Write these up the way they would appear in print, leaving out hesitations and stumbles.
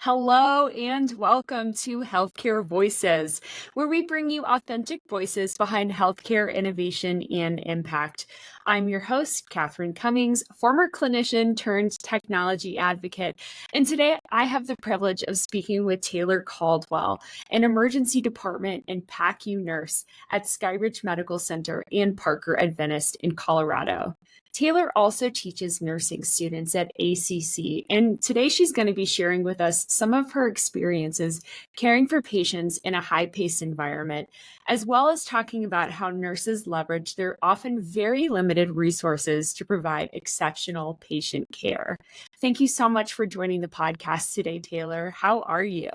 Hello and welcome to Healthcare Voices, where we bring you authentic voices behind healthcare innovation and impact. I'm your host, Catherine Cummings, former clinician turned technology advocate. And today I have the privilege of speaking with Taylor Caldwell, an emergency department and PACU nurse at Skyridge Medical Center and Parker Adventist in Colorado. Taylor also teaches nursing students at ACC, and today she's going to be sharing with us some of her experiences caring for patients in a high-paced environment, as well as talking about how nurses leverage their often very limited resources to provide exceptional patient care. Thank you so much for joining the podcast today, Taylor. How are you?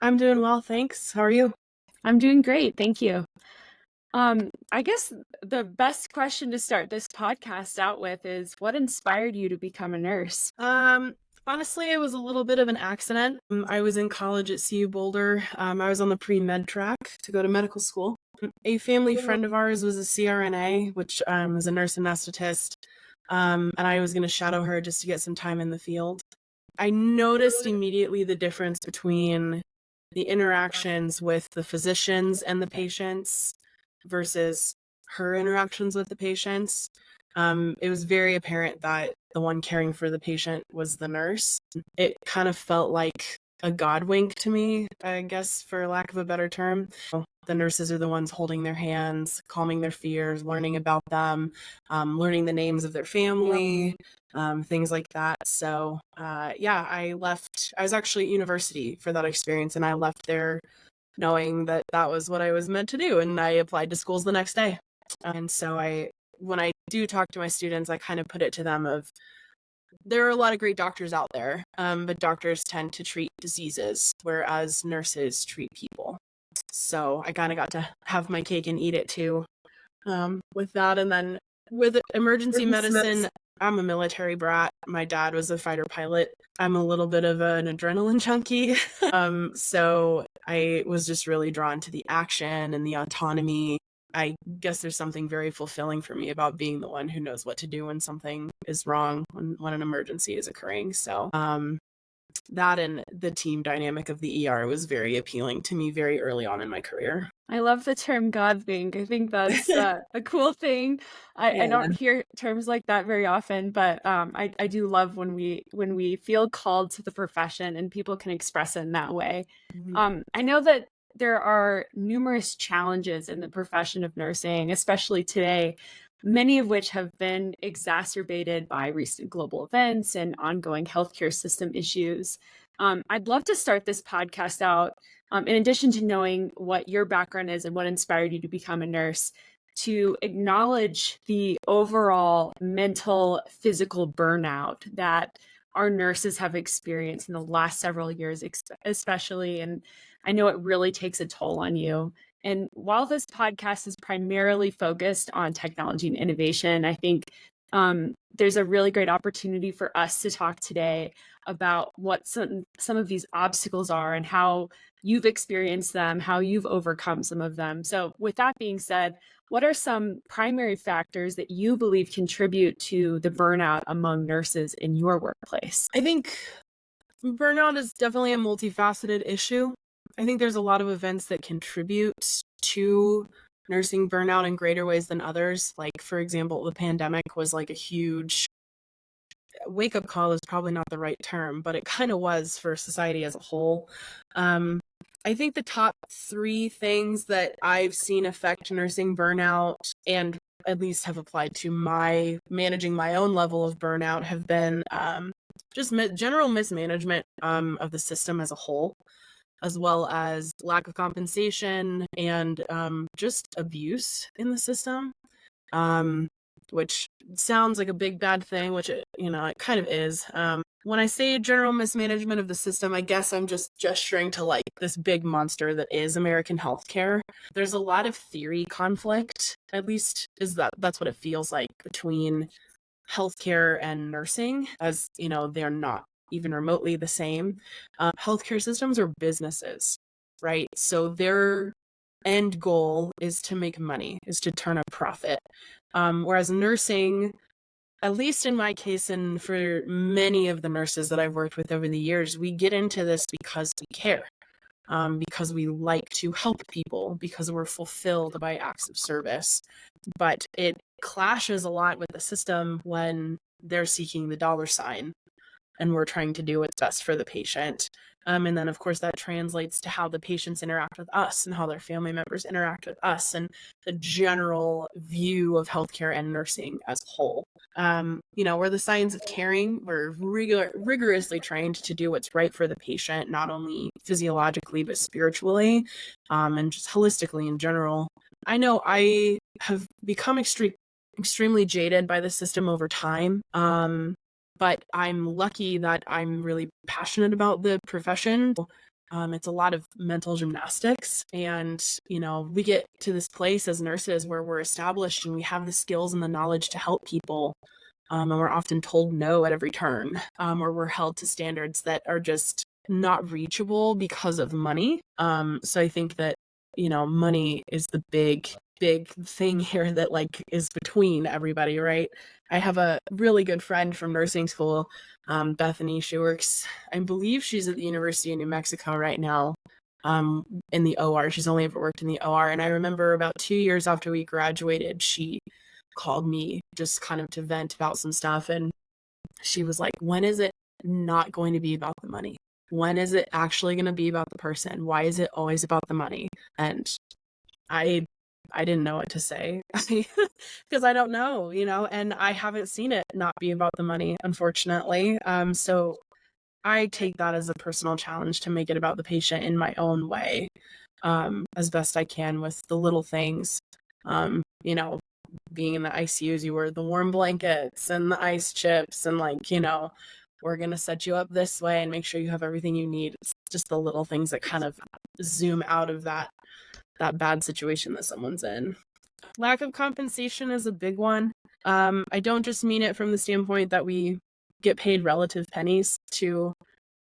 I'm doing well, thanks. How are you? I'm doing great. Thank you. I guess the best question to start this podcast out with is what inspired you to become a nurse? Honestly, it was a little bit of an accident. I was in college at CU Boulder. I was on the pre-med track to go to medical school. A family friend of ours was a CRNA, which is a nurse anesthetist, and I was going to shadow her just to get some time in the field. I noticed immediately the difference between the interactions with the physicians and the patients versus her interactions with the patients. It was very apparent that the one caring for the patient was the nurse. It kind of felt like a God wink to me, I guess, for lack of a better term. The nurses are the ones holding their hands, calming their fears, learning about them, learning the names of their family, things like that. So, I left. I was actually at university for that experience, and I left there knowing that that was what I was meant to do. And I applied to schools the next day. And so when I do talk to my students, I kind of put it to them of, there are a lot of great doctors out there, but doctors tend to treat diseases, whereas nurses treat people. So I kind of got to have my cake and eat it too, with that. And then with emergency medicine, I'm a military brat. My dad was a fighter pilot. I'm a little bit of an adrenaline junkie. So I was just really drawn to the action and the autonomy. I guess there's something very fulfilling for me about being the one who knows what to do when something is wrong, when an emergency is occurring. So that and the team dynamic of the ER was very appealing to me very early on in my career. I love the term God wink. I think that's a cool thing. I don't hear terms like that very often, but I do love when we feel called to the profession and people can express it in that way. I know that there are numerous challenges in the profession of nursing, especially today, many of which have been exacerbated by recent global events and ongoing healthcare system issues. I'd love to start this podcast out, in addition to knowing what your background is and what inspired you to become a nurse, to acknowledge the overall mental, physical burnout that our nurses have experienced in the last several years, especially. And I know it really takes a toll on you. And while this podcast is primarily focused on technology and innovation, I think there's a really great opportunity for us to talk today about what some of these obstacles are and how you've experienced them, how you've overcome some of them. So with that being said, what are some primary factors that you believe contribute to the burnout among nurses in your workplace? I think burnout is definitely a multifaceted issue. I think there's a lot of events that contribute to nursing burnout in greater ways than others. Like, for example, the pandemic was like a huge wake-up call is probably not the right term, but it kind of was for society as a whole. I think the top 3 things that I've seen affect nursing burnout and at least have applied to my managing my own level of burnout have been just general mismanagement of the system as a whole, as well as lack of compensation and just abuse in the system, which sounds like a big bad thing, which it kind of is. When I say general mismanagement of the system, I guess I'm just gesturing to like this big monster that is American healthcare. There's a lot of theory conflict, at least that's what it feels like, between healthcare and nursing, as they're not even remotely the same. Healthcare systems are businesses, right? So their end goal is to make money, is to turn a profit. Whereas nursing, at least in my case, and for many of the nurses that I've worked with over the years, we get into this because we care, because we like to help people, because we're fulfilled by acts of service. But it clashes a lot with the system when they're seeking the dollar sign and we're trying to do what's best for the patient. And then, of course, that translates to how the patients interact with us and how their family members interact with us and the general view of healthcare and nursing as a whole. We're the science of caring. We're rigorously trained to do what's right for the patient, not only physiologically, but spiritually, and just holistically in general. I know I have become extremely jaded by the system over time. But I'm lucky that I'm really passionate about the profession. It's a lot of mental gymnastics. And, we get to this place as nurses where we're established and we have the skills and the knowledge to help people. And we're often told no at every turn, or we're held to standards that are just not reachable because of money. So I think that, money is the big thing here that is between everybody, right? I have a really good friend from nursing school, Bethany. I believe she's at the University of New Mexico right now, in the OR. She's only ever worked in the OR. And I remember about 2 years after we graduated, she called me just kind of to vent about some stuff. And she was like, when is it not going to be about the money? When is it actually going to be about the person? Why is it always about the money? And I didn't know what to say because I don't know, and I haven't seen it not be about the money, unfortunately. So I take that as a personal challenge to make it about the patient in my own way, as best I can with the little things. Being in the ICUs, you were the warm blankets and the ice chips and we're going to set you up this way and make sure you have everything you need. It's just the little things that kind of zoom out of that bad situation that someone's in. Lack of compensation is a big one. I don't just mean it from the standpoint that we get paid relative pennies to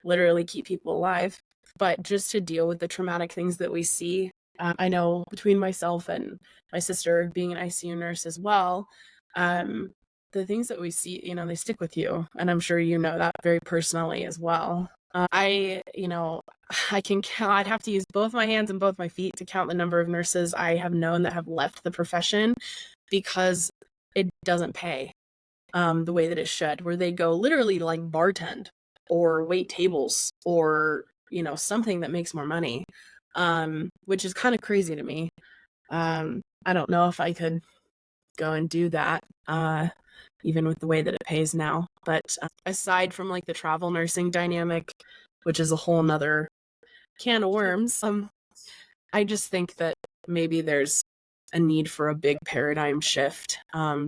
literally keep people alive, but just to deal with the traumatic things that we see. I know between myself and my sister being an ICU nurse as well, the things that we see, they stick with you. And I'm sure you know that very personally as well. I can count, I'd have to use both my hands and both my feet to count the number of nurses I have known that have left the profession because it doesn't pay the way that it should, where they go literally bartend or wait tables or, something that makes more money, which is kind of crazy to me. I don't know if I could go and do that, even with the way that it pays now. But aside from the travel nursing dynamic, which is a whole nother can of worms, I just think that maybe there's a need for a big paradigm shift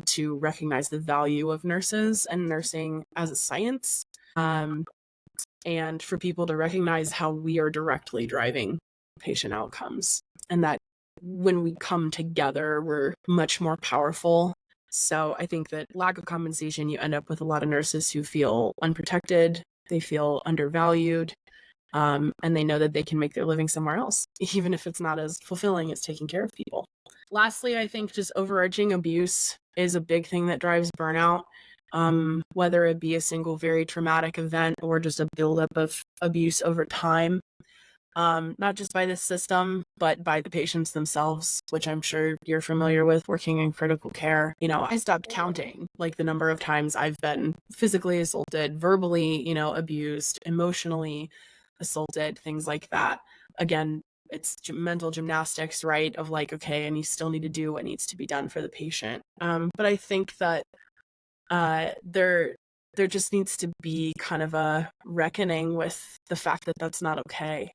to recognize the value of nurses and nursing as a science, and for people to recognize how we are directly driving patient outcomes, and that when we come together, we're much more powerful. So I think that lack of compensation, you end up with a lot of nurses who feel unprotected, they feel undervalued, and they know that they can make their living somewhere else, even if it's not as fulfilling as taking care of people. Lastly, I think just overarching abuse is a big thing that drives burnout, whether it be a single very traumatic event or just a buildup of abuse over time. Not just by the system, but by the patients themselves, which I'm sure you're familiar with working in critical care. I stopped counting the number of times I've been physically assaulted, verbally, abused, emotionally assaulted, things like that. Again, it's mental gymnastics, right? Of okay, and you still need to do what needs to be done for the patient. But I think that there just needs to be kind of a reckoning with the fact that that's not okay.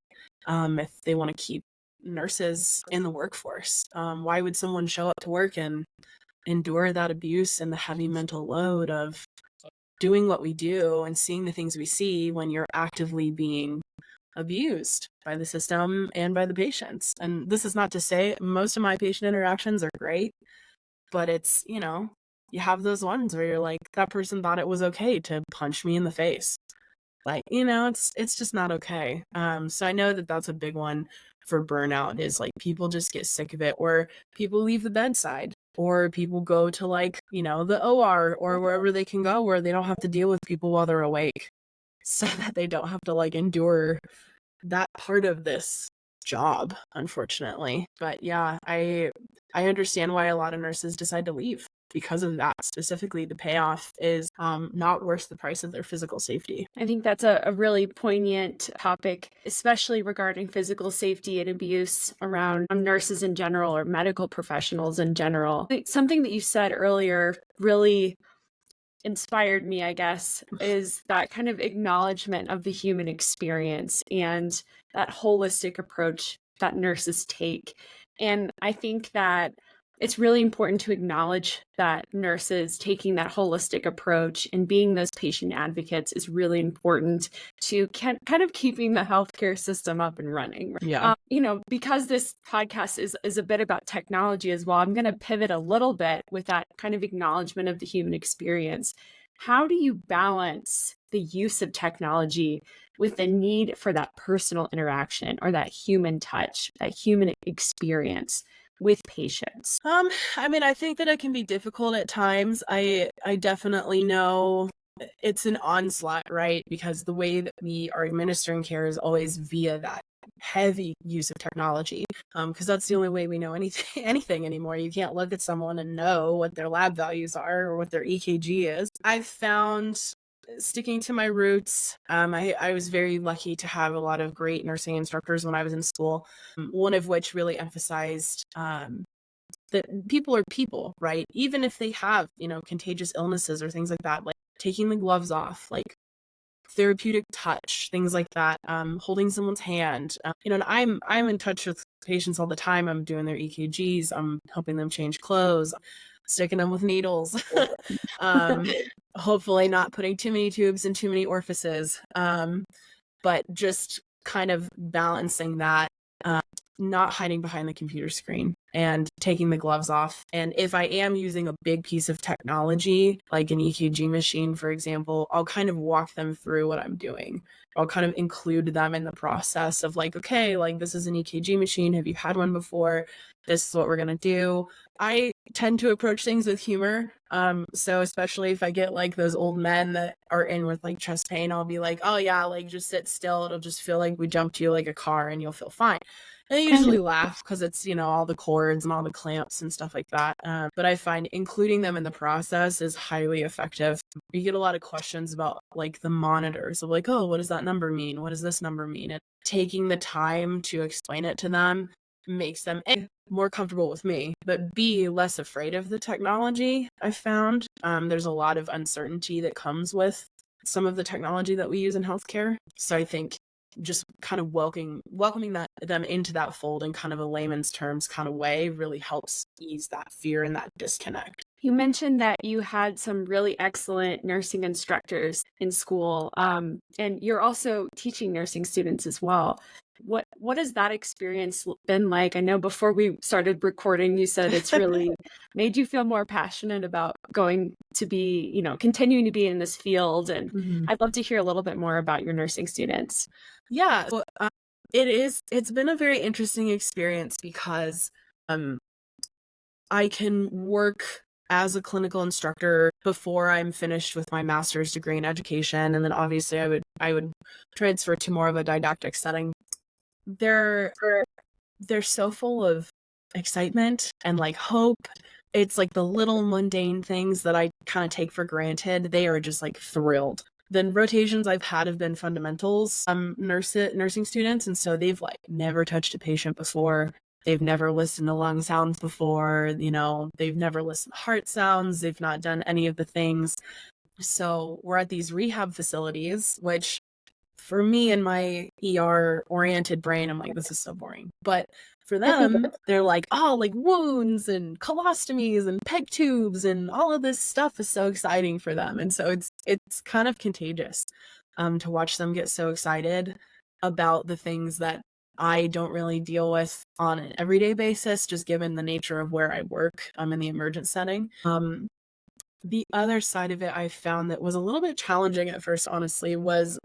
If they want to keep nurses in the workforce, why would someone show up to work and endure that abuse and the heavy mental load of doing what we do and seeing the things we see when you're actively being abused by the system and by the patients? And this is not to say most of my patient interactions are great, but it's, you have those ones where you're that person thought it was okay to punch me in the face. It's just not okay. So I know that that's a big one for burnout is people just get sick of it, or people leave the bedside. or people go to like, the OR or wherever they can go where they don't have to deal with people while they're awake, so that they don't have to like endure that part of this job, unfortunately. But yeah, I understand why a lot of nurses decide to leave because of that. Specifically, the payoff is not worth the price of their physical safety. I think that's a really poignant topic, especially regarding physical safety and abuse around nurses in general or medical professionals in general. Something that you said earlier really inspired me, I guess, is that kind of acknowledgement of the human experience and that holistic approach that nurses take. And I think that it's really important to acknowledge that nurses taking that holistic approach and being those patient advocates is really important to kind of keeping the healthcare system up and running. Yeah. Because this podcast is a bit about technology as well, I'm going to pivot a little bit with that kind of acknowledgement of the human experience. How do you balance the use of technology with the need for that personal interaction or that human touch, that human experience with patients? I think that it can be difficult at times. I definitely know it's an onslaught, right? Because the way that we are administering care is always via that heavy use of technology. Because that's the only way we know anything anymore. You can't look at someone and know what their lab values are or what their EKG is. I've found, sticking to my roots, I was very lucky to have a lot of great nursing instructors when I was in school, one of which really emphasized that people are people, right? Even if they have, contagious illnesses or things like that, like taking the gloves off, like therapeutic touch, things like that, holding someone's hand, and I'm in touch with patients all the time. I'm doing their EKGs, I'm helping them change clothes, sticking them with needles, hopefully not putting too many tubes in too many orifices, but just kind of balancing that, not hiding behind the computer screen and taking the gloves off. And if I am using a big piece of technology, like an EKG machine, for example, I'll kind of walk them through what I'm doing. I'll kind of include them in the process of like, okay, like this is an EKG machine. Have you had one before? This is what we're going to do. I tend to approach things with humor. So especially if I get like those old men that are in with like chest pain, I'll be like, oh yeah, like just sit still. It'll just feel like we jumped you like a car and you'll feel fine. And they usually laugh because it's, all the cords and all the clamps and stuff like that. But I find including them in the process is highly effective. You get a lot of questions about like the monitors of like, oh, what does that number mean? What does this number mean? And taking the time to explain it to them makes them A, more comfortable with me, but B, less afraid of the technology. I found there's a lot of uncertainty that comes with some of the technology that we use in healthcare. So I think just kind of welcoming them into that fold in kind of a layman's terms kind of way really helps ease that fear and that disconnect. You mentioned that you had some really excellent nursing instructors in school, and you're also teaching nursing students as well. What has that experience been like? I know before we started recording, you said it's really made you feel more passionate about going to be, continuing to be in this field. And I'd love to hear a little bit more about your nursing students. Yeah, so, it's been a very interesting experience because I can work as a clinical instructor before I'm finished with my master's degree in education, and then obviously I would transfer to more of a didactic setting. They're so full of excitement and like hope. It's like the little mundane things that I kind of take for granted. They are just like thrilled. The rotations I've had have been fundamentals nursing students, and so they've like never touched a patient before. They've never listened to lung sounds before, they've never listened to heart sounds. They've not done any of the things. So we're at these rehab facilities, which for me and my ER oriented brain, I'm like, this is so boring. But for them, they're like, oh, like wounds and colostomies and peg tubes and all of this stuff is so exciting for them. And so it's kind of contagious to watch them get so excited about the things that I don't really deal with on an everyday basis, just given the nature of where I work. I'm in the emergent setting. The other side of it I found that was a little bit challenging at first, honestly, was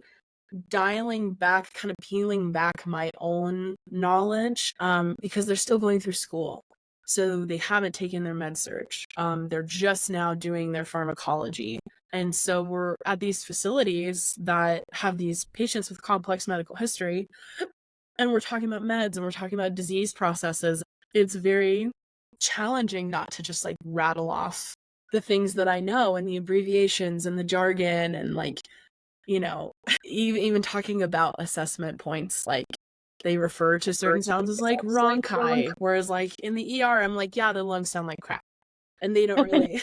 dialing back, kind of peeling back my own knowledge, because they're still going through school. So they haven't taken their med surg. They're just now doing their pharmacology. And so we're at these facilities that have these patients with complex medical history, and we're talking about meds and we're talking about disease processes. It's very challenging not to just like rattle off the things that I know and the abbreviations and the jargon and like, you know, even talking about assessment points, like they refer to certain sounds as like ronchi, whereas like in the ER, I'm like, yeah, the lungs sound like crap. And they don't really,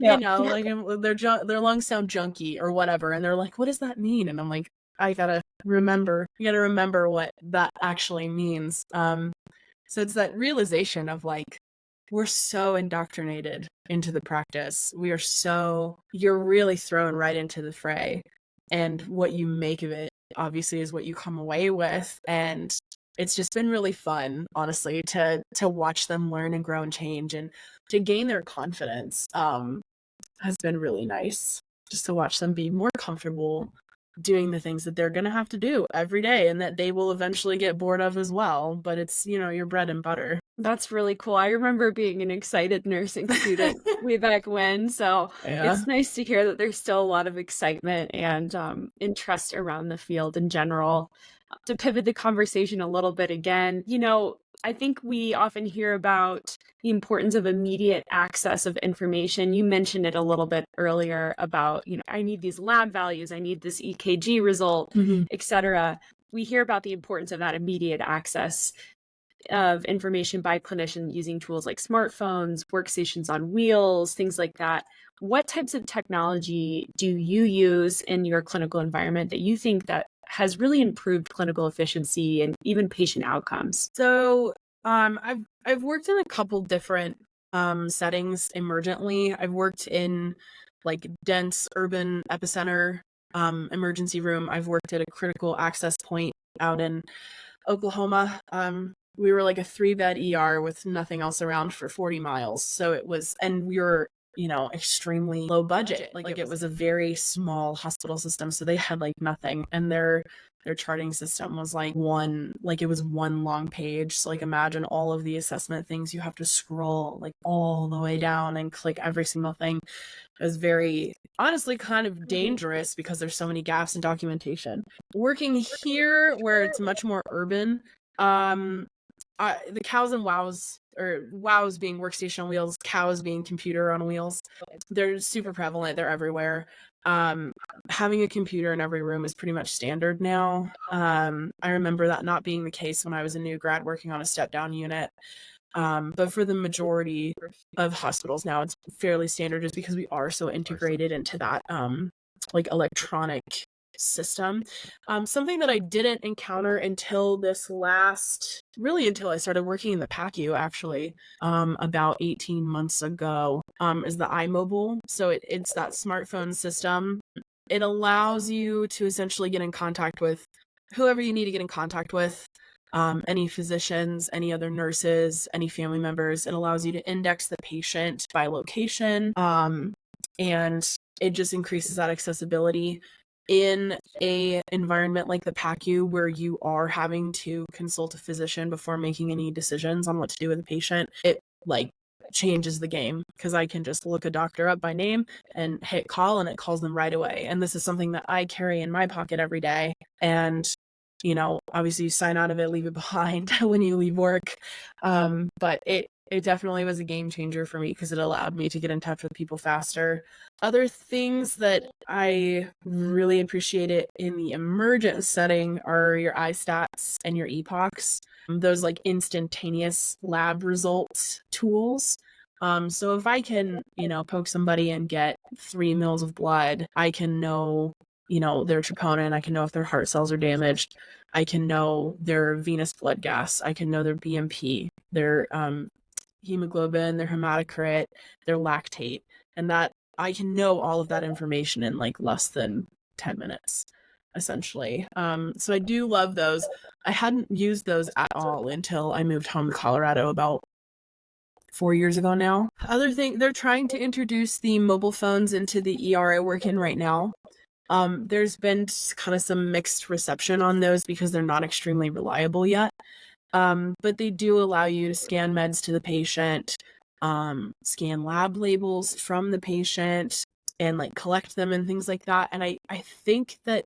Yeah. like their lungs sound junky or whatever. And they're like, what does that mean? And I'm like, you gotta remember what that actually means. So it's that realization of like, we're so indoctrinated into the practice. You're really thrown right into the fray. And what you make of it, obviously, is what you come away with. And it's just been really fun, honestly, to watch them learn and grow and change and to gain their confidence. Has been really nice just to watch them be more comfortable doing the things that they're going to have to do every day and that they will eventually get bored of as well. But it's, your bread and butter. That's really cool. I remember being an excited nursing student way back when. So it's nice to hear that there's still a lot of excitement and interest around the field in general. To pivot the conversation a little bit again, I think we often hear about the importance of immediate access of information. You mentioned it a little bit earlier about, I need these lab values, I need this EKG result, etc. We hear about the importance of that immediate access of information by clinicians using tools like smartphones, workstations on wheels, things like that. What types of technology do you use in your clinical environment that you think that has really improved clinical efficiency and even patient outcomes? So I've worked in a couple different settings emergently. I've worked in like dense urban epicenter emergency room. I've worked at a critical access point out in Oklahoma. We were like a 3-bed ER with nothing else around for 40 miles. So it was, and we were, extremely low budget. Like it was a very small hospital system. So they had like nothing. And their charting system was like one long page. So like imagine all of the assessment things you have to scroll like all the way down and click every single thing. It was very, honestly, kind of dangerous because there's so many gaps in documentation. Working here where it's much more urban, the cows and wows, or wows being workstation on wheels, cows being computer on wheels, they're super prevalent. They're everywhere. Having a computer in every room is pretty much standard now. I remember that not being the case when I was a new grad working on a step-down unit. But for the majority of hospitals now, it's fairly standard just because we are so integrated into that like electronic system. Something that I didn't encounter until until I started working in the PACU actually, about 18 months ago, is the iMobile. So it's that smartphone system. It allows you to essentially get in contact with whoever you need to get in contact with. Any physicians, any other nurses, any family members. It allows you to index the patient by location, and it just increases that accessibility in a environment like the PACU where you are having to consult a physician before making any decisions on what to do with a patient. It like changes the game because I can just look a doctor up by name and hit call and it calls them right away. And this is something that I carry in my pocket every day. And obviously you sign out of it, leave it behind when you leave work. But it definitely was a game changer for me because it allowed me to get in touch with people faster. Other things that I really appreciated in the emergent setting are your iStats and your epochs. Those like instantaneous lab results tools. So if I can, poke somebody and get 3 mils of blood, I can know their troponin. I can know if their heart cells are damaged. I can know their venous blood gas. I can know their BMP, their hemoglobin, their hematocrit, their lactate, and that I can know all of that information in like less than 10 minutes, essentially. So I do love those. I hadn't used those at all until I moved home to Colorado about 4 years ago now. Other thing, they're trying to introduce the mobile phones into the ER I work in right now. There's been kind of some mixed reception on those because they're not extremely reliable yet. But they do allow you to scan meds to the patient, scan lab labels from the patient, and like collect them and things like that. And I think that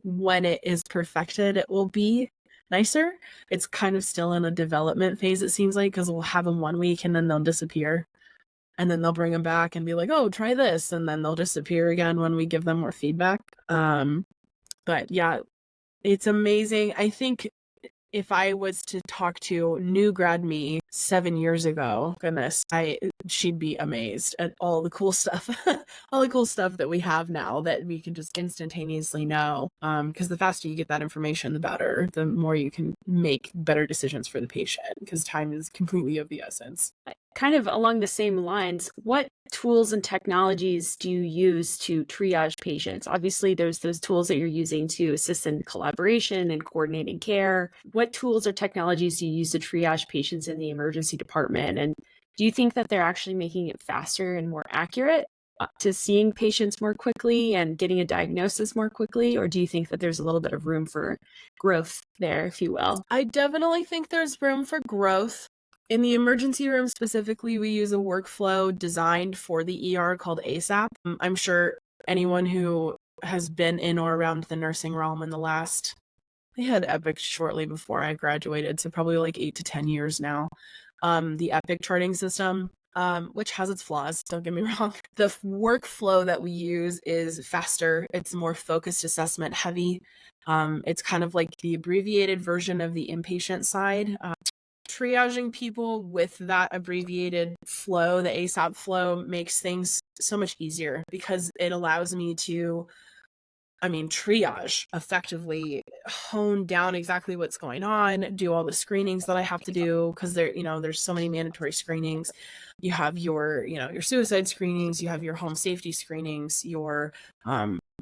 when it is perfected, it will be nicer. It's kind of still in a development phase, it seems like, because we'll have them 1 week and then they'll disappear. And then they'll bring them back and be like, oh, try this. And then they'll disappear again when we give them more feedback. But yeah, it's amazing. I think if I was to talk to new grad me 7 years ago, goodness, she'd be amazed at all the cool stuff, all the cool stuff that we have now that we can just instantaneously know. Because the faster you get that information, the better, the more you can make better decisions for the patient, because time is completely of the essence. Kind of along the same lines, what tools and technologies do you use to triage patients? Obviously, there's those tools that you're using to assist in collaboration and coordinating care. What tools or technologies do you use to triage patients in the emergency department? And do you think that they're actually making it faster and more accurate to seeing patients more quickly and getting a diagnosis more quickly? Or do you think that there's a little bit of room for growth there, if you will? I definitely think there's room for growth. In the emergency room specifically, we use a workflow designed for the ER called ASAP. I'm sure anyone who has been in or around the nursing realm in the last, they had Epic shortly before I graduated, so probably like 8 to 10 years now. The Epic charting system, which has its flaws, don't get me wrong. The workflow that we use is faster. It's more focused assessment heavy. It's kind of like the abbreviated version of the inpatient side. Triaging people with that abbreviated flow, the ASAP flow, makes things so much easier because it allows me to, triage effectively, hone down exactly what's going on, do all the screenings that I have to do, because there's so many mandatory screenings. You have your suicide screenings, you have your home safety screenings, your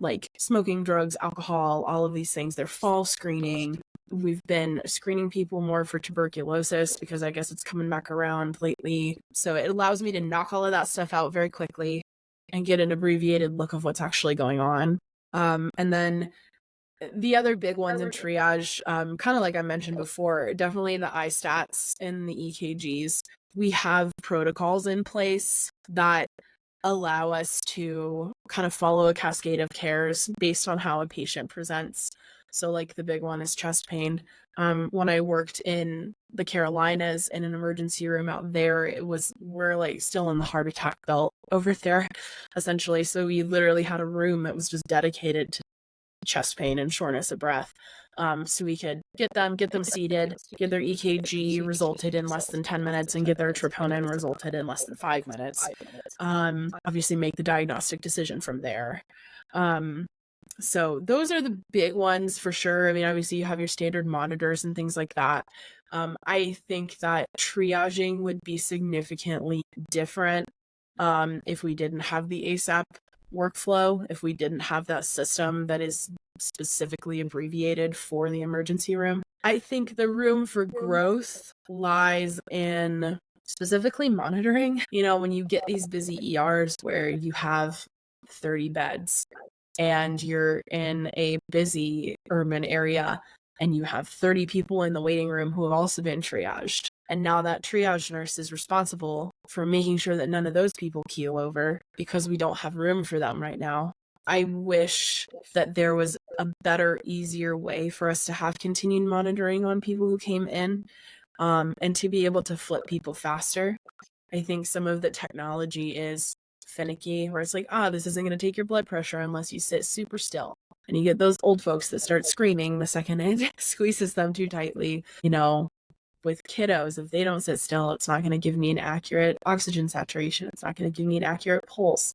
like smoking, drugs, alcohol, all of these things. They're fall screening. We've been screening people more for tuberculosis because I guess it's coming back around lately. So it allows me to knock all of that stuff out very quickly and get an abbreviated look of what's actually going on. And then the other big ones in triage, kind of like I mentioned before, definitely the iStats and the EKGs. We have protocols in place that allow us to kind of follow a cascade of cares based on how a patient presents. So like the big one is chest pain. When I worked in the Carolinas in an emergency room out there, we're like still in the heart attack belt over there, essentially. So we literally had a room that was just dedicated to chest pain and shortness of breath. So we could get them seated, get their EKG resulted in less than 10 minutes and get their troponin resulted in less than 5 minutes. Obviously make the diagnostic decision from there. So those are the big ones for sure. Obviously you have your standard monitors and things like that. I think that triaging would be significantly different if we didn't have the ASAP workflow, if we didn't have that system that is specifically abbreviated for the emergency room. I think the room for growth lies in specifically monitoring. When you get these busy ERs where you have 30 beds and you're in a busy urban area and you have 30 people in the waiting room who have also been triaged. And now that triage nurse is responsible for making sure that none of those people keel over because we don't have room for them right now. I wish that there was a better, easier way for us to have continued monitoring on people who came in, and to be able to flip people faster. I think some of the technology is finicky, where it's like, this isn't going to take your blood pressure unless you sit super still. And you get those old folks that start screaming the second it squeezes them too tightly. With kiddos, if they don't sit still, it's not going to give me an accurate oxygen saturation. It's not going to give me an accurate pulse.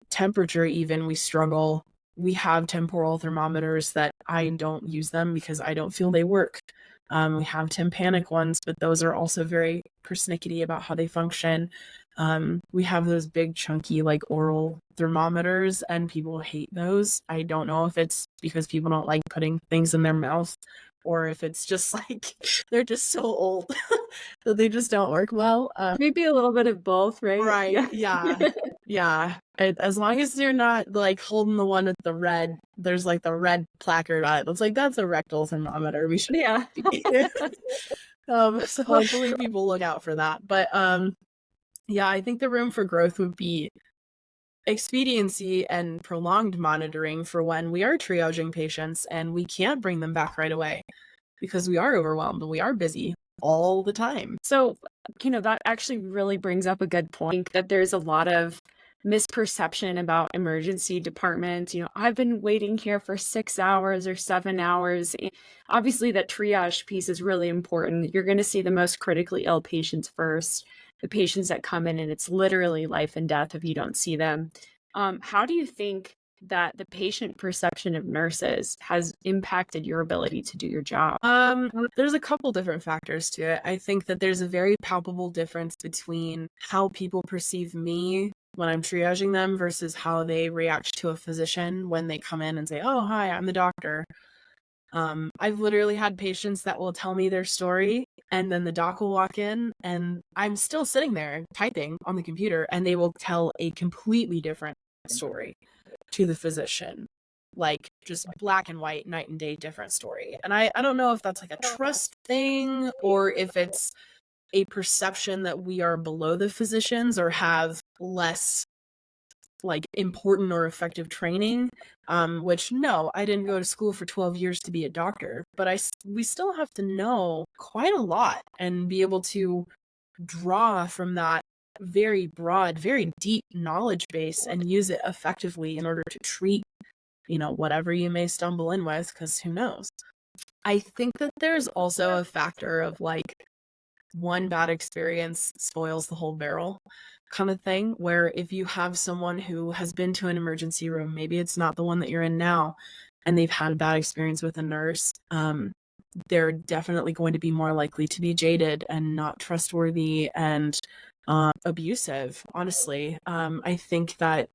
Temperature, even, we struggle. We have temporal thermometers that I don't use them because I don't feel they work. We have tympanic ones, but those are also very persnickety about how they function. We have those big chunky like oral thermometers and people hate those. I don't know if it's because people don't like putting things in their mouth or if it's just like they're just so old that they just don't work well. Maybe a little bit of both, right? Right. Yeah. Yeah, as long as you're not like holding the one with the red, there's like the red placard on it. It's like that's a rectal thermometer. We should Yeah. be. So hopefully people look out for that. But yeah, I think the room for growth would be expediency and prolonged monitoring for when we are triaging patients and we can't bring them back right away because we are overwhelmed and we are busy all the time. So, that actually really brings up a good point that there's a lot of misperception about emergency departments. I've been waiting here for 6 hours or 7 hours. Obviously, that triage piece is really important. You're going to see the most critically ill patients first, the patients that come in, and it's literally life and death if you don't see them. How do you think that the patient perception of nurses has impacted your ability to do your job? There's a couple different factors to it. I think that there's a very palpable difference between how people perceive me when I'm triaging them versus how they react to a physician when they come in and say, "Oh, hi, I'm the doctor." I've literally had patients that will tell me their story and then the doc will walk in and I'm still sitting there typing on the computer and they will tell a completely different story to the physician. Like just black and white, night and day different story. And I don't know if that's like a trust thing or if it's a perception that we are below the physicians or have less like important or effective training, which no, I didn't go to school for 12 years to be a doctor, but we still have to know quite a lot and be able to draw from that very broad, very deep knowledge base and use it effectively in order to treat, whatever you may stumble in with, because who knows. I think that there's also a factor of like one bad experience spoils the whole barrel kind of thing, where if you have someone who has been to an emergency room, maybe it's not the one that you're in now, and they've had a bad experience with a nurse, they're definitely going to be more likely to be jaded and not trustworthy and abusive, honestly. I think that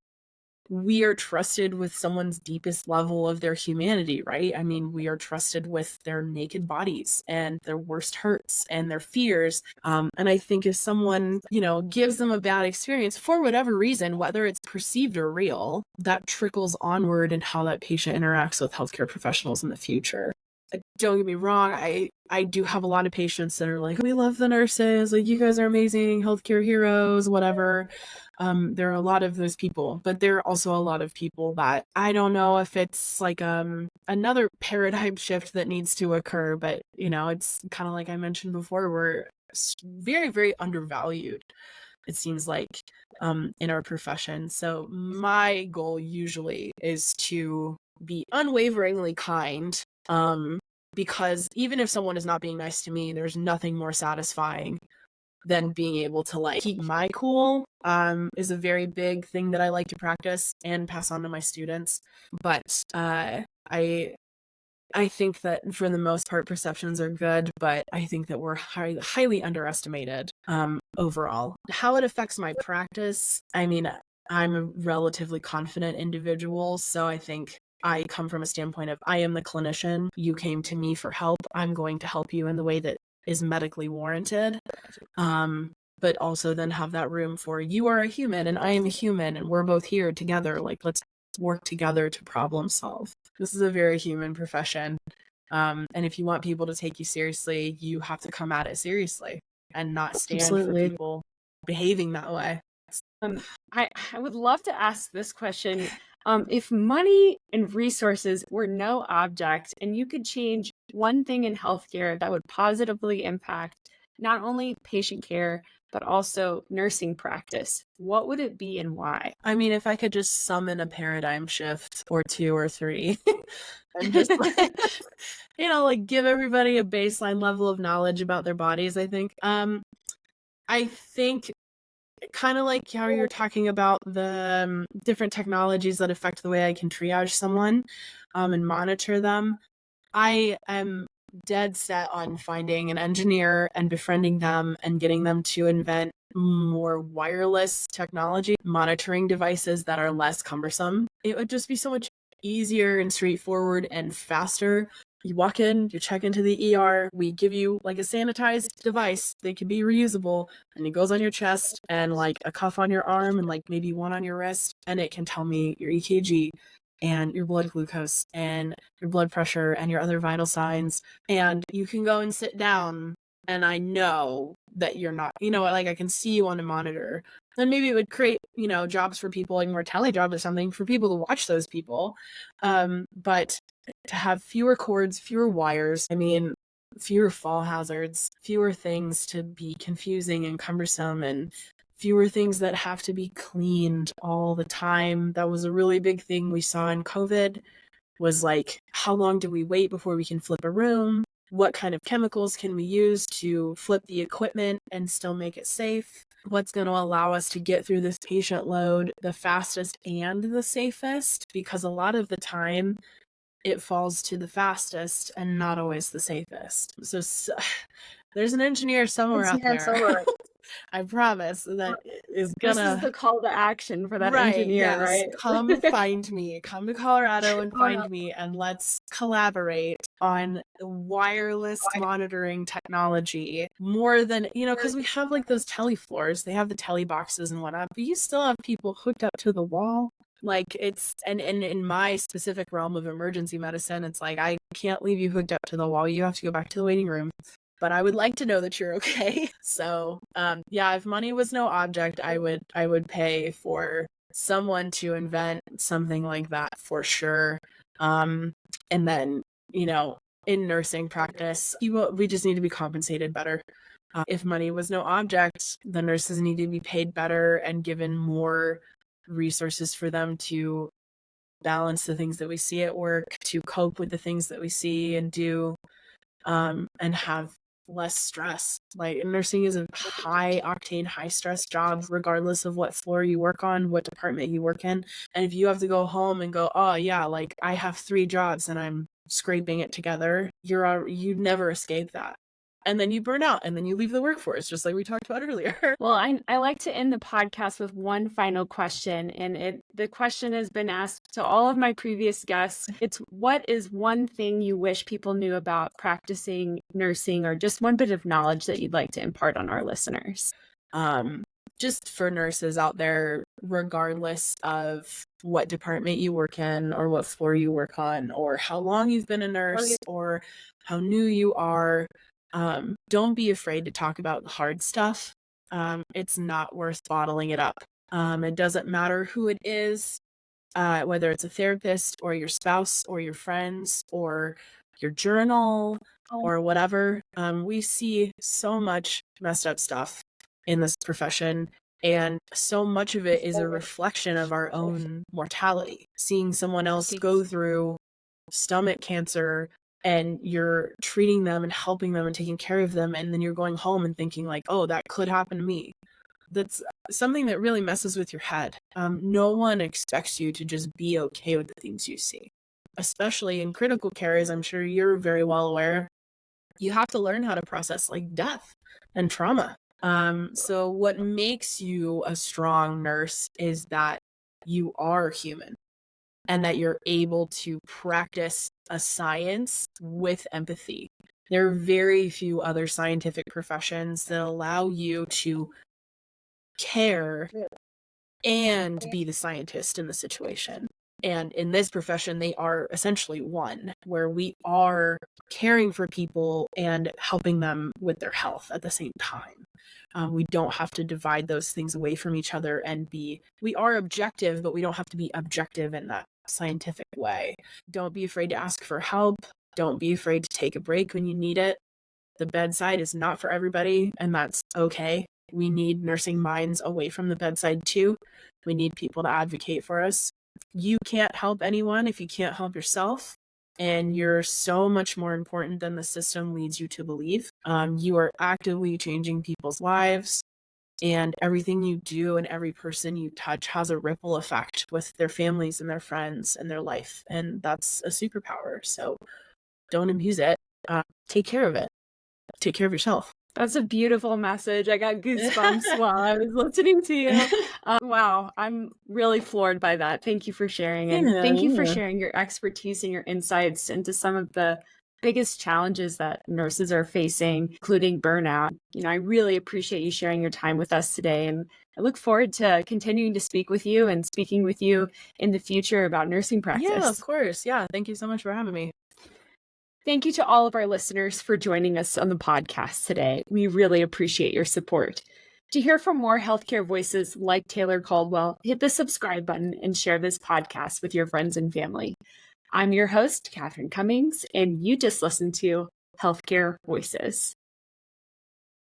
we are trusted with someone's deepest level of their humanity, right? I mean, we are trusted with their naked bodies and their worst hurts and their fears. And I think if someone, gives them a bad experience for whatever reason, whether it's perceived or real, that trickles onward in how that patient interacts with healthcare professionals in the future. Don't get me wrong, I do have a lot of patients that are like, we love the nurses, like you guys are amazing, healthcare heroes, whatever. There are a lot of those people, but there are also a lot of people that I don't know if it's like another paradigm shift that needs to occur, but it's kind of like I mentioned before, we're very, very undervalued, it seems like, in our profession. So my goal usually is to be unwaveringly kind, because even if someone is not being nice to me, there's nothing more satisfying than being able to like keep my cool, is a very big thing that I like to practice and pass on to my students. But I think that for the most part perceptions are good, but I think that we're highly underestimated overall. How it affects my practice, I mean, I'm a relatively confident individual, so I think I come from a standpoint of I am the clinician. You came to me for help. I'm going to help you in the way that is medically warranted. But also then have that room for you are a human and I am a human and we're both here together. Like, let's work together to problem solve. This is a very human profession. And if you want people to take you seriously, you have to come at it seriously and not stand Absolutely. for people behaving that way. I would love to ask this question. If money and resources were no object and you could change one thing in healthcare that would positively impact not only patient care, but also nursing practice, what would it be and why? I mean, if I could just summon a paradigm shift or two or three and just like, like give everybody a baseline level of knowledge about their bodies, I think. I think kind of like how you're talking about the different technologies that affect the way I can triage someone and monitor them. I am dead set on finding an engineer and befriending them and getting them to invent more wireless technology, monitoring devices that are less cumbersome. It would just be so much easier and straightforward and faster You walk in, you check into the ER, we give you like a sanitized device. They can be reusable, and it goes on your chest and like a cuff on your arm and like maybe one on your wrist, and it can tell me your EKG and your blood glucose and your blood pressure and your other vital signs. And you can go and sit down, and I know that you're not, like I can see you on a monitor. Then maybe it would create, jobs for people, like more telejob or something for people to watch those people. But to have fewer cords, fewer wires, fewer fall hazards, fewer things to be confusing and cumbersome, and fewer things that have to be cleaned all the time. That was a really big thing we saw in COVID, was like, how long do we wait before we can flip a room? What kind of chemicals can we use to flip the equipment and still make it safe? What's going to allow us to get through this patient load the fastest and the safest? Because a lot of the time it falls to the fastest and not always the safest. So there's an engineer somewhere out there. I promise that is gonna. This is the call to action for that right, engineer, yes. right? Come find me. Come to Colorado and find me, and let's collaborate on wireless monitoring technology more than, because we have like those tele floors. They have the tele boxes and whatnot, but you still have people hooked up to the wall. Like it's, and in my specific realm of emergency medicine, it's like, I can't leave you hooked up to the wall. You have to go back to the waiting room. But I would like to know that you're okay. So, yeah, if money was no object, I would pay for someone to invent something like that for sure. And then, in nursing practice, we just need to be compensated better. If money was no object, the nurses need to be paid better and given more resources for them to balance the things that we see at work, to cope with the things that we see and do, and have less stress. Like nursing is a high octane, high stress job, regardless of what floor you work on, what department you work in. And if you have to go home and go, oh yeah, like I have 3 jobs and I'm scraping it together, you never escape that. And then you burn out, and then you leave the workforce, just like we talked about earlier. Well, I like to end the podcast with one final question, and the question has been asked to all of my previous guests. It's, what is one thing you wish people knew about practicing nursing, or just one bit of knowledge that you'd like to impart on our listeners? Just for nurses out there, regardless of what department you work in or what floor you work on or how long you've been a nurse or how new you are, don't be afraid to talk about the hard stuff. It's not worth bottling it up. It doesn't matter who it is, whether it's a therapist or your spouse or your friends or your journal or whatever. We see so much messed up stuff in this profession, and so much of it is a reflection of our own mortality. Seeing someone else go through stomach cancer, and you're treating them and helping them and taking care of them, and then you're going home and thinking like, oh, that could happen to me. That's something that really messes with your head. No one expects you to just be okay with the things you see, especially in critical care, as I'm sure you're very well aware. You have to learn how to process like death and trauma. So what makes you a strong nurse is that you are human, and that you're able to practice a science with empathy. There are very few other scientific professions that allow you to care and be the scientist in the situation. And in this profession, they are essentially one, where we are caring for people and helping them with their health at the same time. We don't have to divide those things away from each other and we are objective, but we don't have to be objective in that scientific way. Don't be afraid to ask for help. Don't be afraid to take a break when you need it. The bedside is not for everybody, and that's okay. We need nursing minds away from the bedside too. We need people to advocate for us. You can't help anyone if you can't help yourself. And you're so much more important than the system leads you to believe. You are actively changing people's lives, and everything you do and every person you touch has a ripple effect with their families and their friends and their life. And that's a superpower. So don't abuse it. Take care of it. Take care of yourself. That's a beautiful message. I got goosebumps while I was listening to you. Wow, I'm really floored by that. Thank you for sharing. And thank you for sharing your expertise and your insights into some of the biggest challenges that nurses are facing, including burnout. I really appreciate you sharing your time with us today. And I look forward to continuing to speak with you and speaking with you in the future about nursing practice. Yeah, of course. Yeah. Thank you so much for having me. Thank you to all of our listeners for joining us on the podcast today. We really appreciate your support. To hear from more healthcare voices like Taylor Caldwell, hit the subscribe button and share this podcast with your friends and family. I'm your host, Catherine Cummings, and you just listened to Healthcare Voices.